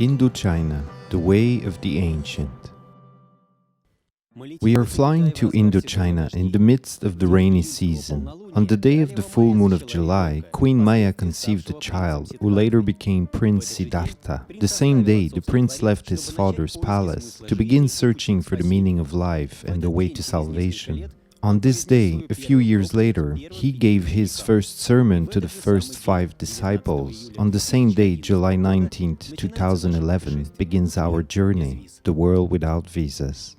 Indochina, the way of the ancient. We are flying to Indochina in the midst of the rainy season. On the day of the full moon of July, Queen Maya conceived a child, who later became Prince Siddharta. The same day, the prince left his father's palace to begin searching for the meaning of life and the way to salvation. On this day, a few years later, he gave his first sermon to the first 5 disciples. On the same day, July 19, 2011, begins our journey, the world without visas.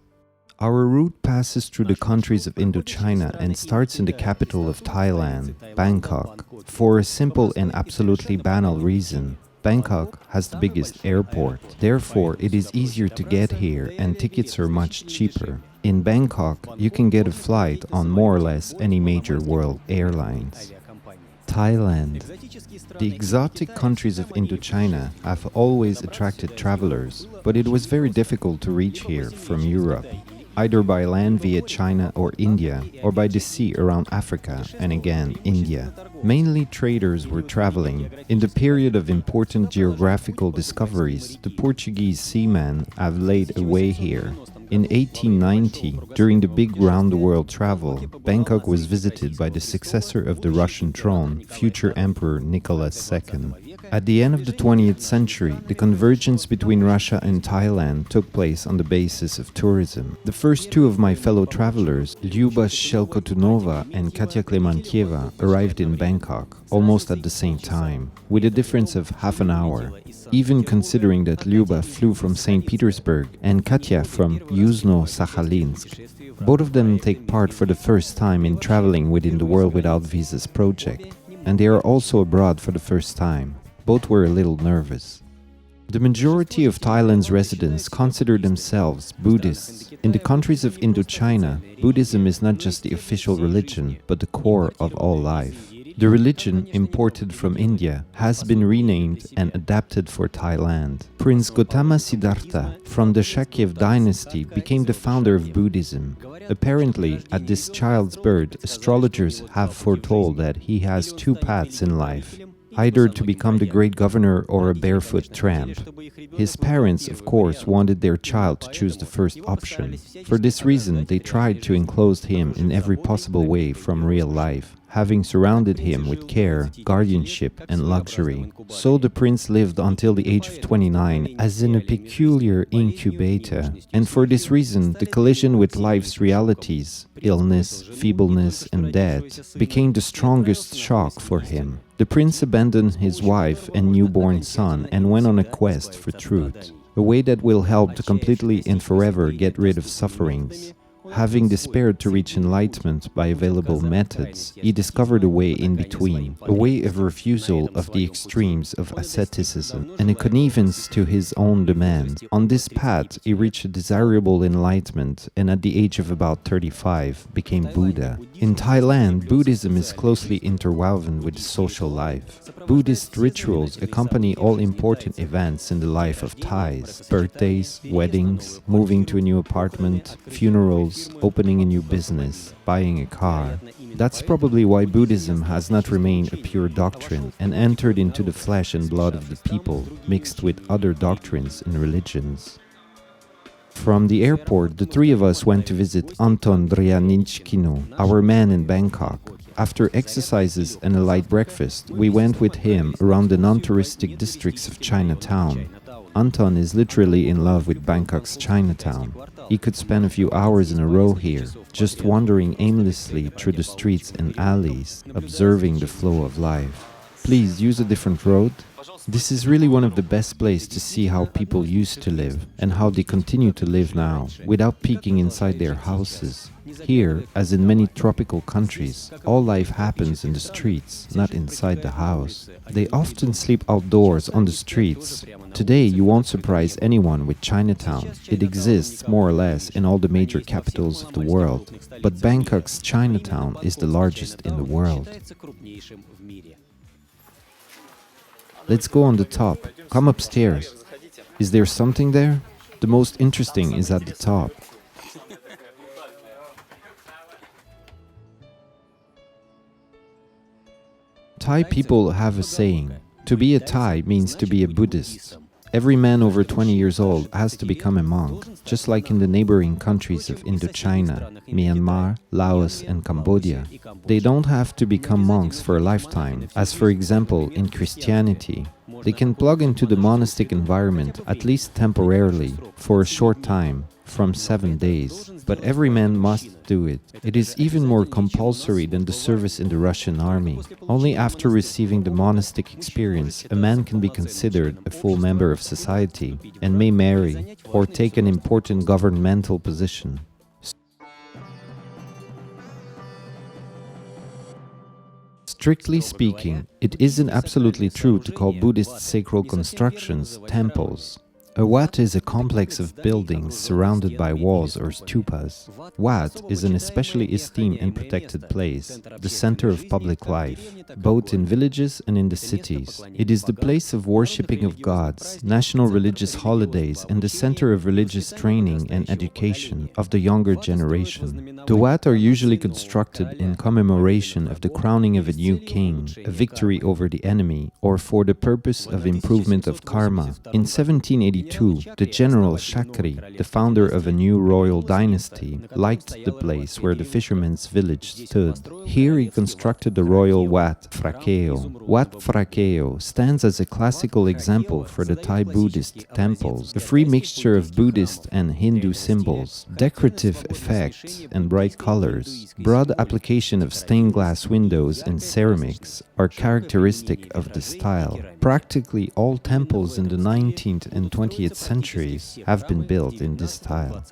Our route passes through the countries of Indochina and starts in the capital of Thailand, Bangkok, for a simple and absolutely banal reason. Bangkok has the biggest airport, therefore it is easier to get here and tickets are much cheaper. In Bangkok, you can get a flight on more or less any major world airlines. Thailand. The exotic countries of Indochina have always attracted travelers, but it was very difficult to reach here from Europe, either by land via China or India, or by the sea around Africa and again India. Mainly traders were traveling. In the period of important geographical discoveries, the Portuguese seamen have laid a way here. In 1890, during the big round-the-world travel, Bangkok was visited by the successor of the Russian throne, future Emperor Nicholas II. At the end of the 20th century, the convergence between Russia and Thailand took place on the basis of tourism. The first 2 of my fellow travelers, Lyuba Shelkotunova and Katya Klemantieva, arrived in Bangkok, almost at the same time, with a difference of half an hour. Even considering that Lyuba flew from St. Petersburg and Katya from Yuzhno-Sakhalinsk. Both of them take part for the first time in traveling within the World Without Visas project, and they are also abroad for the first time. Both were a little nervous. The majority of Thailand's residents consider themselves Buddhists. In the countries of Indochina, Buddhism is not just the official religion, but the core of all life. The religion, imported from India, has been renamed and adapted for Thailand. Prince Gautama Siddharta from the Shakya dynasty became the founder of Buddhism. Apparently, at this child's birth, astrologers have foretold that he has 2 paths in life, either to become the great governor or a barefoot tramp. His parents, of course, wanted their child to choose the first option. For this reason, they tried to enclose him in every possible way from real life, having surrounded him with care, guardianship, and luxury. So the prince lived until the age of 29 as in a peculiar incubator, and for this reason the collision with life's realities, illness, feebleness, and death, became the strongest shock for him. The prince abandoned his wife and newborn son and went on a quest for truth, a way that will help to completely and forever get rid of sufferings. Having despaired to reach enlightenment by available methods, he discovered a way in between, a way of refusal of the extremes of asceticism and a connivance to his own demands. On this path, he reached a desirable enlightenment and at the age of about 35 became Buddha. In Thailand, Buddhism is closely interwoven with social life. Buddhist rituals accompany all important events in the life of Thais: birthdays, weddings, moving to a new apartment, funerals, opening a new business, buying a car. That's probably why Buddhism has not remained a pure doctrine and entered into the flesh and blood of the people, mixed with other doctrines and religions. From the airport, the 3 of us went to visit Anton Drianinchkino, our man in Bangkok. After exercises and a light breakfast, we went with him around the non-touristic districts of Chinatown. Anton is literally in love with Bangkok's Chinatown. He could spend a few hours in a row here, just wandering aimlessly through the streets and alleys, observing the flow of life. Please use a different road. This is really one of the best places to see how people used to live and how they continue to live now, without peeking inside their houses. Here, as in many tropical countries, all life happens in the streets, not inside the house. They often sleep outdoors on the streets. Today, you won't surprise anyone with Chinatown. It exists more or less in all the major capitals of the world, but Bangkok's Chinatown is the largest in the world. Let's go on the top. Come upstairs. Is there something there? The most interesting is at the top. Thai people have a saying, to be a Thai means to be a Buddhist. Every man over 20 years old has to become a monk, just like in the neighboring countries of Indochina, Myanmar, Laos, and Cambodia. They don't have to become monks for a lifetime, as for example in Christianity. They can plug into the monastic environment, at least temporarily, for a short time, from 7 days. But every man must do it. It is even more compulsory than the service in the Russian army. Only after receiving the monastic experience, a man can be considered a full member of society and may marry or take an important governmental position. Strictly speaking, it isn't absolutely true to call Buddhist sacral constructions temples. A wat is a complex of buildings surrounded by walls or stupas. Wat is an especially esteemed and protected place, the center of public life, both in villages and in the cities. It is the place of worshipping of gods, national religious holidays, and the center of religious training and education of the younger generation. The wat are usually constructed in commemoration of the crowning of a new king, a victory over the enemy, or for the purpose of improvement of karma. In 1782, the general Shakri, the founder of a new royal dynasty, liked the place where the fishermen's village stood. Here he constructed the royal Wat Phrakeo. Wat Phrakeo stands as a classical example for the Thai Buddhist temples, a free mixture of Buddhist and Hindu symbols, decorative effects and bright colors. Broad application of stained glass windows and ceramics are characteristic of the style. Practically all temples in the 19th and 20th centuries have been built in this style.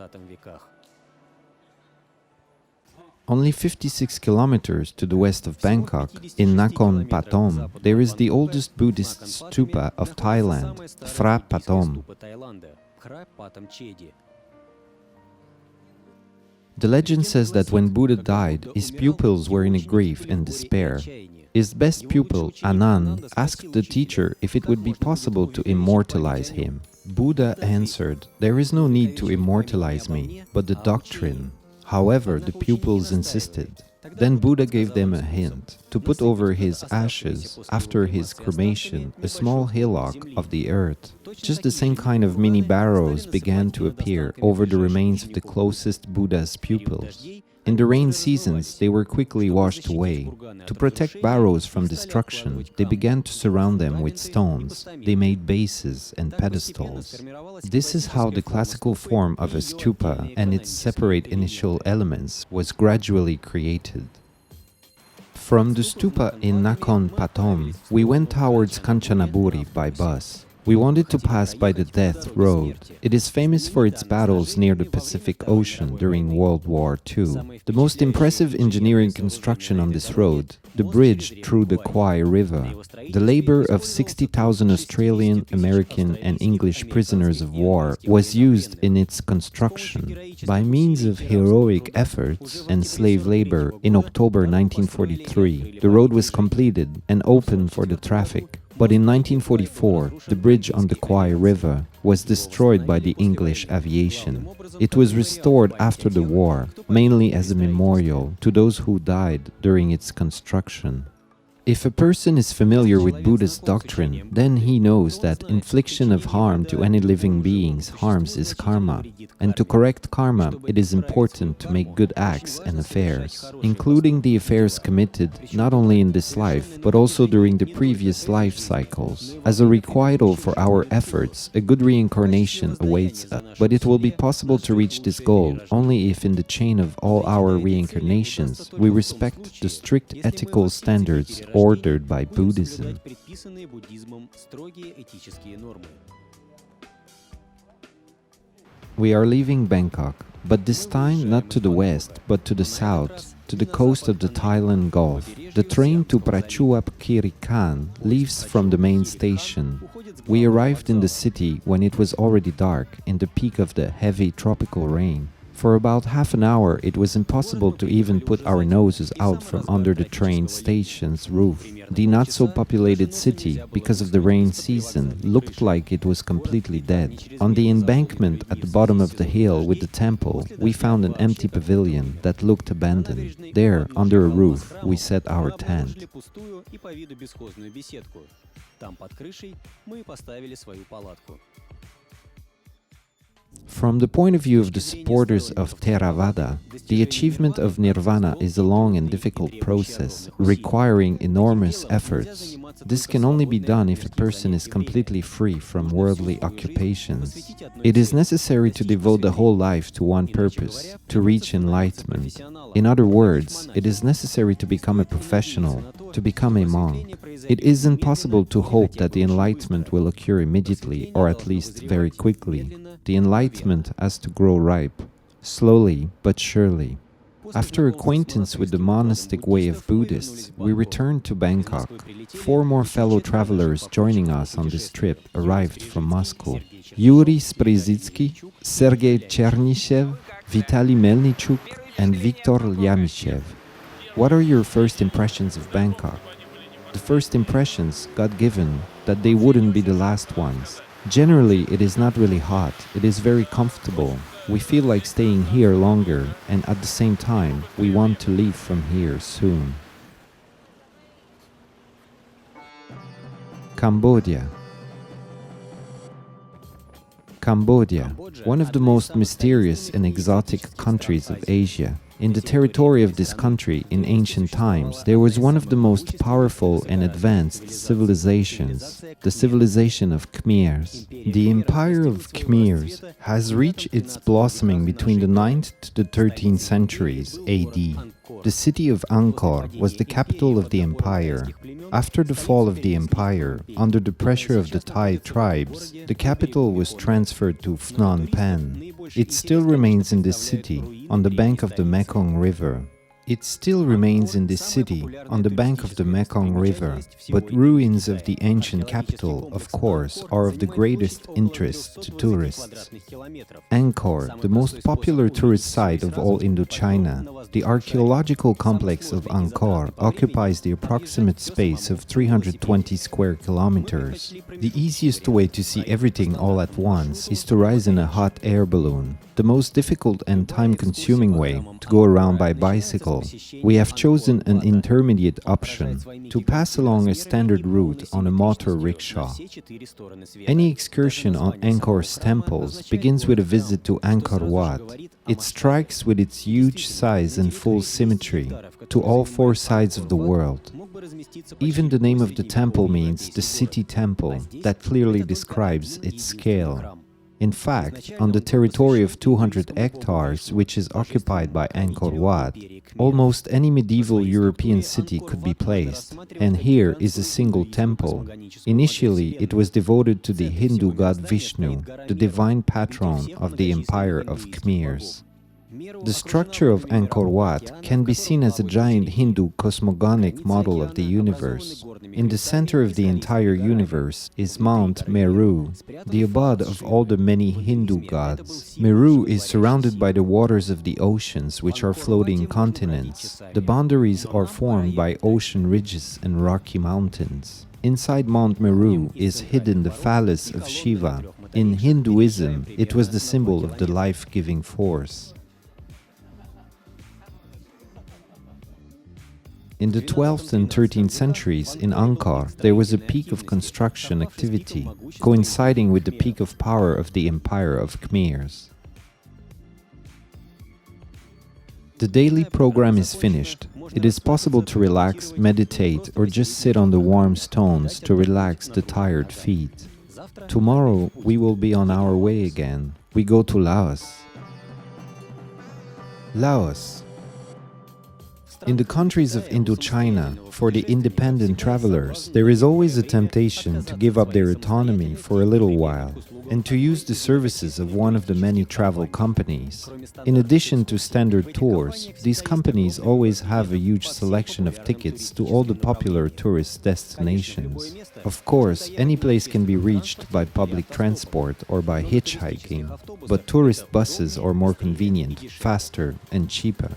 Only 56 kilometers to the west of Bangkok, in Nakhon Pathom, there is the oldest Buddhist stupa of Thailand, Phra Pathom. The legend says that when Buddha died, his pupils were in grief and despair. His best pupil, Anand, asked the teacher if it would be possible to immortalize him. Buddha answered, "There is no need to immortalize me, but the doctrine." However, the pupils insisted. Then Buddha gave them a hint, to put over his ashes, after his cremation, a small hillock of the earth. Just the same kind of mini barrows began to appear over the remains of the closest Buddha's pupils. In the rain seasons, they were quickly washed away. To protect barrows from destruction, they began to surround them with stones. They made bases and pedestals. This is how the classical form of a stupa and its separate initial elements was gradually created. From the stupa in Nakhon Pathom, we went towards Kanchanaburi by bus. We wanted to pass by the Death Road. It is famous for its battles near the Pacific Ocean during World War II. The most impressive engineering construction on this road, the bridge through the Kwai River. The labor of 60,000 Australian, American and English prisoners of war was used in its construction. By means of heroic efforts and slave labor, in October 1943, the road was completed and open for the traffic. But in 1944, the bridge on the Kwai River was destroyed by the English aviation. It was restored after the war, mainly as a memorial to those who died during its construction. If a person is familiar with Buddhist doctrine, then he knows that infliction of harm to any living beings harms is karma. And to correct karma, it is important to make good acts and affairs, including the affairs committed not only in this life, but also during the previous life cycles. As a requital for our efforts, a good reincarnation awaits us. But it will be possible to reach this goal only if in the chain of all our reincarnations, we respect the strict ethical standards ordered by Buddhism. We are leaving Bangkok, but this time not to the west, but to the south, to the coast of the Thailand Gulf. The train to Prachuap Khiri Khan leaves from the main station. We arrived in the city when it was already dark, in the peak of the heavy tropical rain. For about half an hour, it was impossible to even put our noses out from under the train station's roof. The not-so-populated city, because of the rain season, looked like it was completely dead. On the embankment at the bottom of the hill with the temple, we found an empty pavilion that looked abandoned. There, under a roof, we set our tent. From the point of view of the supporters of Theravada, the achievement of nirvana is a long and difficult process, requiring enormous efforts. This can only be done if a person is completely free from worldly occupations. It is necessary to devote the whole life to one purpose, to reach enlightenment. In other words, it is necessary to become a professional, to become a monk. It isn't possible to hope that the enlightenment will occur immediately, or at least very quickly. The enlightenment has to grow ripe, slowly but surely. After acquaintance with the monastic way of Buddhists, we returned to Bangkok. 4 more fellow travelers joining us on this trip arrived from Moscow. Yuri Sprezitsky, Sergei Chernyshev, Vitaly Melnichuk, and Viktor Lyamyshev. What are your first impressions of Bangkok? The first impressions got given that they wouldn't be the last ones. Generally, it is not really hot, it is very comfortable. We feel like staying here longer, and at the same time, we want to leave from here soon. Cambodia. Cambodia, one of the most mysterious and exotic countries of Asia. In the territory of this country, in ancient times, there was one of the most powerful and advanced civilizations, the civilization of Khmers. The empire of Khmers has reached its blossoming between the 9th to the 13th centuries AD. The city of Angkor was the capital of the empire. After the fall of the empire, under the pressure of the Thai tribes, the capital was transferred to Phnom Penh. It still remains in this city, on the bank of the Mekong River. It still remains in this city, on the bank of the Mekong River, but ruins of the ancient capital, of course, are of the greatest interest to tourists. Angkor, the most popular tourist site of all Indochina, the archaeological complex of Angkor occupies the approximate space of 320 square kilometers. The easiest way to see everything all at once is to rise in a hot air balloon. The most difficult and time-consuming way, to go around by bicycle. We have chosen an intermediate option, to pass along a standard route on a motor rickshaw. Any excursion on Angkor's temples begins with a visit to Angkor Wat. It strikes with its huge size and full symmetry to all 4 sides of the world. Even the name of the temple means the city temple, that clearly describes its scale. In fact, on the territory of 200 hectares, which is occupied by Angkor Wat, almost any medieval European city could be placed, and here is a single temple. Initially, it was devoted to the Hindu god Vishnu, the divine patron of the empire of Khmers. The structure of Angkor Wat can be seen as a giant Hindu cosmogonic model of the universe. In the center of the entire universe is Mount Meru, the abode of all the many Hindu gods. Meru is surrounded by the waters of the oceans, which are floating continents. The boundaries are formed by ocean ridges and rocky mountains. Inside Mount Meru is hidden the phallus of Shiva. In Hinduism, it was the symbol of the life-giving force. In the 12th and 13th centuries, in Angkor, there was a peak of construction activity, coinciding with the peak of power of the Empire of Khmers. The daily program is finished. It is possible to relax, meditate, or just sit on the warm stones to relax the tired feet. Tomorrow, we will be on our way again. We go to Laos. Laos. In the countries of Indochina, for the independent travelers, there is always a temptation to give up their autonomy for a little while and to use the services of one of the many travel companies. In addition to standard tours, these companies always have a huge selection of tickets to all the popular tourist destinations. Of course, any place can be reached by public transport or by hitchhiking, but tourist buses are more convenient, faster, and cheaper.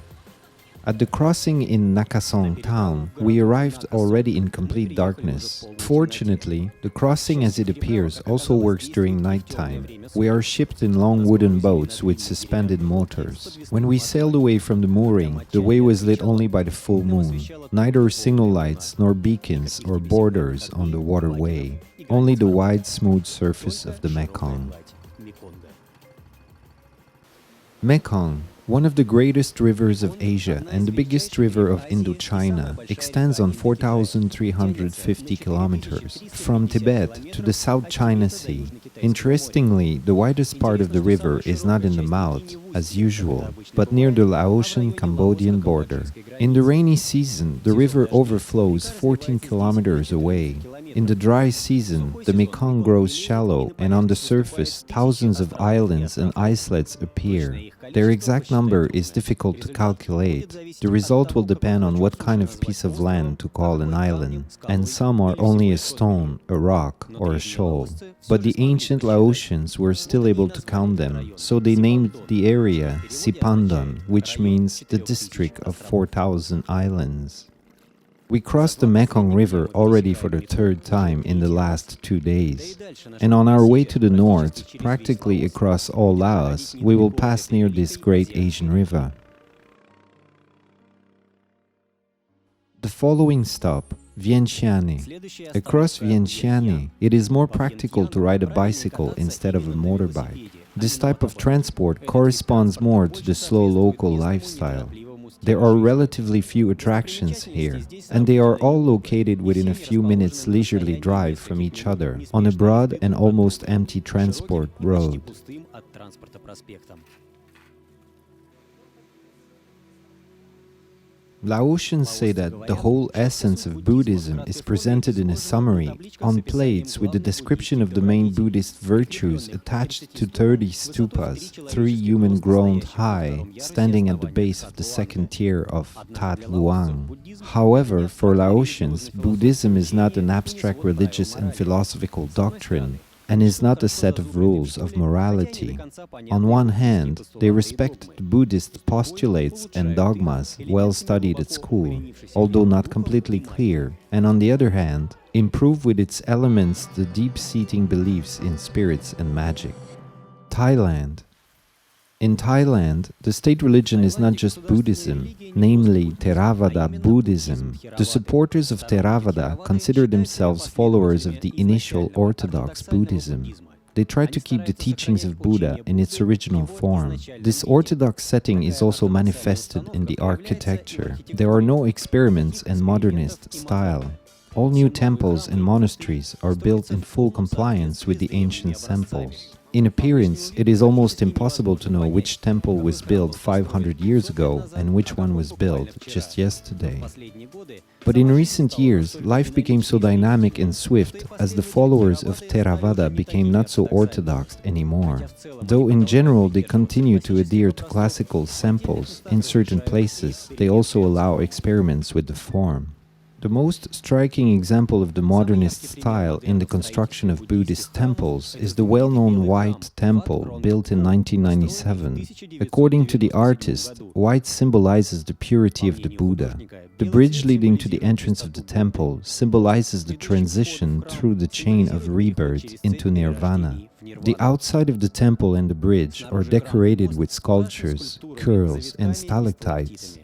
At the crossing in Nakasong town, we arrived already in complete darkness. Fortunately, the crossing as it appears also works during nighttime. We are shipped in long wooden boats with suspended motors. When we sailed away from the mooring, the way was lit only by the full moon. Neither signal lights nor beacons or borders on the waterway. Only the wide, smooth surface of the Mekong. Mekong, one of the greatest rivers of Asia and the biggest river of Indochina, extends on 4,350 kilometers, from Tibet to the South China Sea. Interestingly, the widest part of the river is not in the mouth, as usual, but near the Laotian-Cambodian border. In the rainy season, the river overflows 14 kilometers away. In the dry season, the Mekong grows shallow, and on the surface, thousands of islands and islets appear. Their exact number is difficult to calculate. The result will depend on what kind of piece of land to call an island, and some are only a stone, a rock, or a shoal. But the ancient Laotians were still able to count them, so they named the area Sipandon, which means the district of 4,000 islands. We crossed the Mekong River already for the third time in the last 2 days. And on our way to the north, practically across all Laos, we will pass near this great Asian river. The following stop, Vientiane. Across Vientiane, it is more practical to ride a bicycle instead of a motorbike. This type of transport corresponds more to the slow local lifestyle. There are relatively few attractions here, and they are all located within a few minutes leisurely drive from each other on a broad and almost empty transport road. Laotians say that the whole essence of Buddhism is presented in a summary on plates with the description of the main Buddhist virtues attached to 30 stupas, 3 human-grown high, standing at the base of the second tier of Tat Luang. However, for Laotians, Buddhism is not an abstract religious and philosophical doctrine, and is not a set of rules of morality. On one hand, they respect the Buddhist postulates and dogmas well studied at school, although not completely clear, and on the other hand, improve with its elements the deep-seating beliefs in spirits and magic. Thailand. In Thailand, the state religion is not just Buddhism, namely Theravada Buddhism. The supporters of Theravada consider themselves followers of the initial orthodox Buddhism. They try to keep the teachings of Buddha in its original form. This orthodox setting is also manifested in the architecture. There are no experiments and modernist style. All new temples and monasteries are built in full compliance with the ancient samples. In appearance, it is almost impossible to know which temple was built 500 years ago and which one was built just yesterday. But in recent years, life became so dynamic and swift as the followers of Theravada became not so orthodox anymore. Though in general they continue to adhere to classical samples, in certain places they also allow experiments with the form. The most striking example of the modernist style in the construction of Buddhist temples is the well-known White Temple, built in 1997. According to the artist, white symbolizes the purity of the Buddha. The bridge leading to the entrance of the temple symbolizes the transition through the chain of rebirth into nirvana. The outside of the temple and the bridge are decorated with sculptures, curls, and stalactites.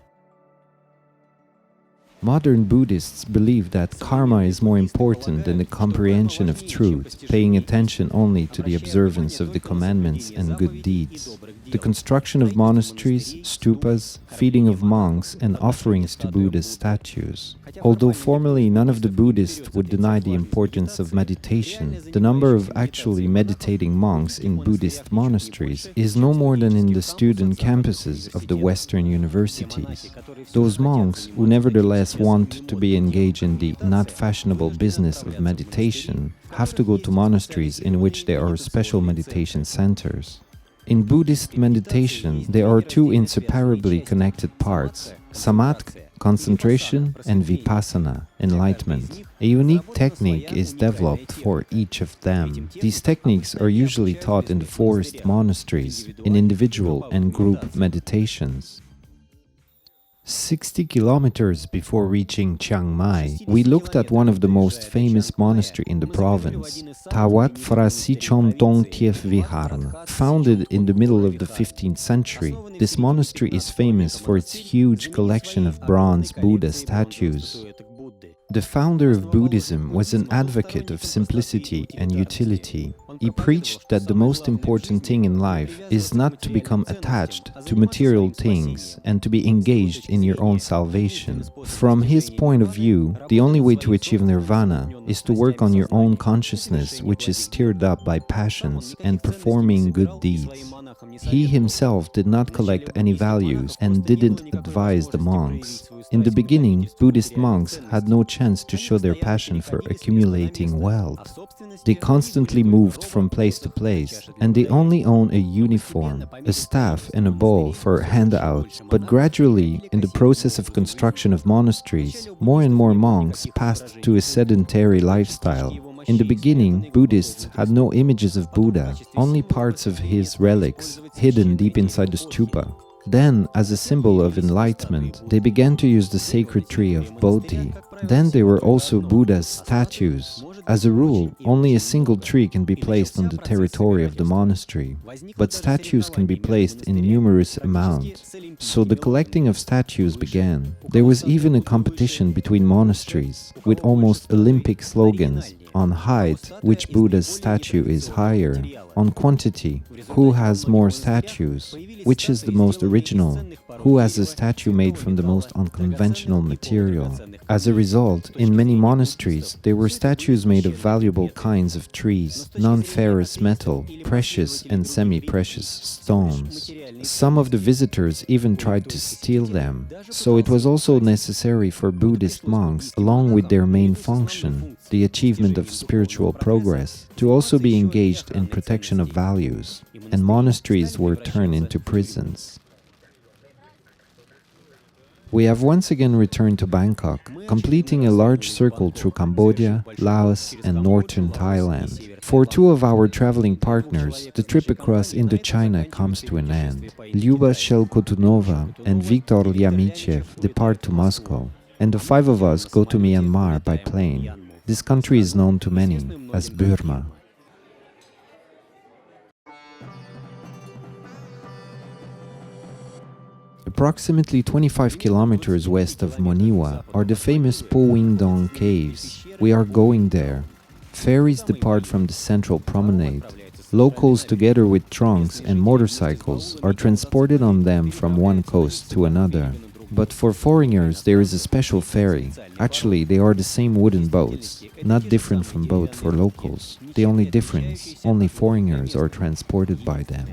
Modern Buddhists believe that karma is more important than the comprehension of truth, paying attention only to the observance of the commandments and good deeds. The construction of monasteries, stupas, feeding of monks, and offerings to Buddha's statues. Although formally none of the Buddhists would deny the importance of meditation, the number of actually meditating monks in Buddhist monasteries is no more than in the student campuses of the Western universities. Those monks who nevertheless want to be engaged in the not fashionable business of meditation have to go to monasteries in which there are special meditation centers. In Buddhist meditation, there are two inseparably connected parts: samadhi, concentration, and vipassana, enlightenment. A unique technique is developed for each of them. These techniques are usually taught in the forest monasteries, in individual and group meditations. 60 kilometers before reaching Chiang Mai, we looked at one of the most famous monasteries in the province, Thawat Phra Sichom Tong Tief Viharna. Founded in the middle of the 15th century, this monastery is famous for its huge collection of bronze Buddha statues. The founder of Buddhism was an advocate of simplicity and utility. He preached that the most important thing in life is not to become attached to material things and to be engaged in your own salvation. From his point of view, the only way to achieve nirvana is to work on your own consciousness, which is stirred up by passions, and performing good deeds. He himself did not collect any values and didn't advise the monks. In the beginning, Buddhist monks had no chance to show their passion for accumulating wealth. They constantly moved from place to place, and they only owned a uniform, a staff, and a bowl for handouts. But gradually, in the process of construction of monasteries, more and more monks passed to a sedentary lifestyle. In the beginning, Buddhists had no images of Buddha, only parts of his relics, hidden deep inside the stupa. Then, as a symbol of enlightenment, they began to use the sacred tree of Bodhi. Then there were also Buddha's statues. As a rule, only a single tree can be placed on the territory of the monastery, but statues can be placed in numerous amounts. So the collecting of statues began. There was even a competition between monasteries, with almost Olympic slogans: on height, which Buddha's statue is higher; on quantity, who has more statues; which is the most original; who has a statue made from the most unconventional material. As a result, in many monasteries, there were statues made of valuable kinds of trees, non-ferrous metal, precious and semi-precious stones. Some of the visitors even tried to steal them. So it was also necessary for Buddhist monks, along with their main function, the achievement of spiritual progress, to also be engaged in protection of values, and monasteries were turned into prisons. We have once again returned to Bangkok, completing a large circle through Cambodia, Laos, and northern Thailand. For two of our traveling partners, the trip across Indochina comes to an end. Lyuba Shelkotunova and Viktor Lyamichev depart to Moscow, and the five of us go to Myanmar by plane. This country is known to many as Burma. Approximately 25 kilometers west of Moniwa are the famous Po Wing Dong caves. We are going there. Ferries depart from the central promenade. Locals, together with trunks and motorcycles, are transported on them from one coast to another. But for foreigners, there is a special ferry. Actually, they are the same wooden boats, not different from boats for locals. The only difference, only foreigners are transported by them.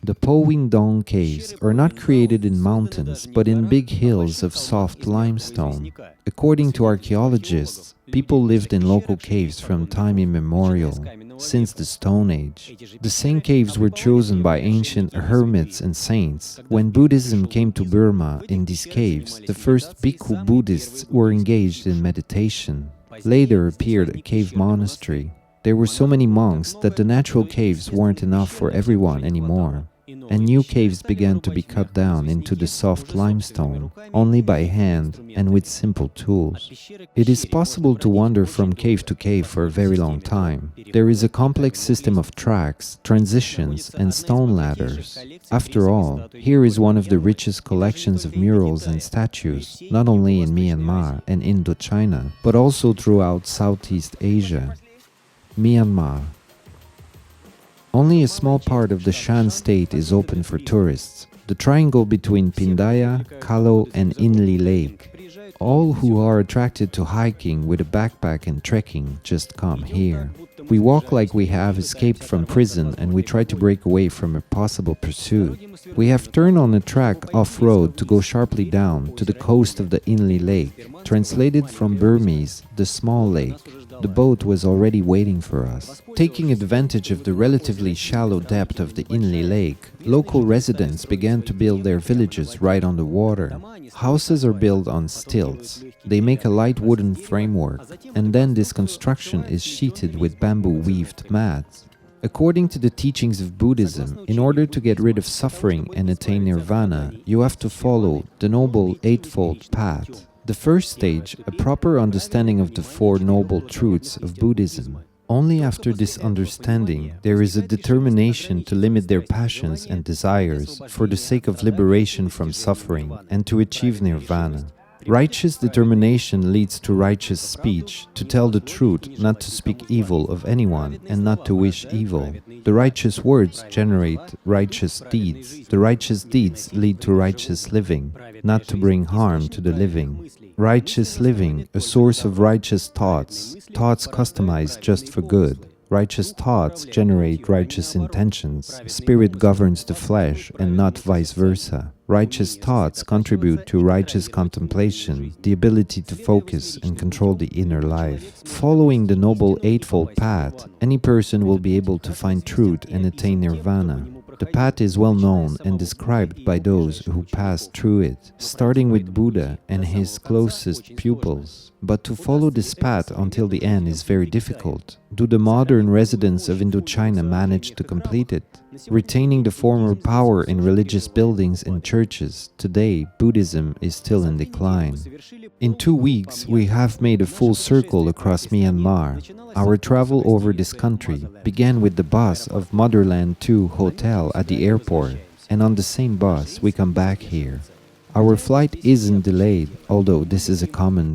The Po Wing Dong caves are not created in mountains, but in big hills of soft limestone. According to archaeologists, people lived in local caves from time immemorial, since the Stone Age. The same caves were chosen by ancient hermits and saints. When Buddhism came to Burma in these caves, the first Bhikkhu Buddhists were engaged in meditation. Later appeared a cave monastery. There were so many monks that the natural caves weren't enough for everyone anymore. and new caves began to be cut down into the soft limestone, only by hand and with simple tools. It is possible to wander from cave to cave for a very long time. There is a complex system of tracks, transitions, and stone ladders. After all, here is one of the richest collections of murals and statues, not only in Myanmar and Indochina, but also throughout Southeast Asia. Myanmar. Only a small part of the Shan state is open for tourists, the triangle between Pindaya, Kalo, and Inli Lake. All who are attracted to hiking with a backpack and trekking just come here. We walk like we have escaped from prison and we try to break away from a possible pursuit. We have turned on a track off-road to go sharply down to the coast of the Inli Lake, translated from Burmese, the small lake. The boat was already waiting for us. Taking advantage of the relatively shallow depth of the Inli Lake, local residents began to build their villages right on the water. Houses are built on stilts. They make a light wooden framework, and then this construction is sheeted with bamboo-weaved mats. According to the teachings of Buddhism, in order to get rid of suffering and attain nirvana, you have to follow the Noble Eightfold Path. The first stage, a proper understanding of the Four Noble Truths of Buddhism. Only after this understanding, there is a determination to limit their passions and desires for the sake of liberation from suffering and to achieve nirvana. Righteous determination leads to righteous speech, to tell the truth, not to speak evil of anyone, and not to wish evil. The righteous words generate righteous deeds. The righteous deeds lead to righteous living, not to bring harm to the living. Righteous living, a source of righteous thoughts, thoughts customized just for good. Righteous thoughts generate righteous intentions. Spirit governs the flesh and not vice versa. Righteous thoughts contribute to righteous contemplation, the ability to focus and control the inner life. Following the Noble Eightfold Path, any person will be able to find truth and attain nirvana. The path is well known and described by those who passed through it, starting with Buddha and his closest pupils. But to follow this path until the end is very difficult. Do the modern residents of Indochina manage to complete it? Retaining the former power in religious buildings and churches, today Buddhism is still in decline. In 2 weeks, we have made a full circle across Myanmar. Our travel over this country began with the bus of Motherland 2 Hotel at the airport, and on the same bus we come back here. Our flight isn't delayed, although this is a common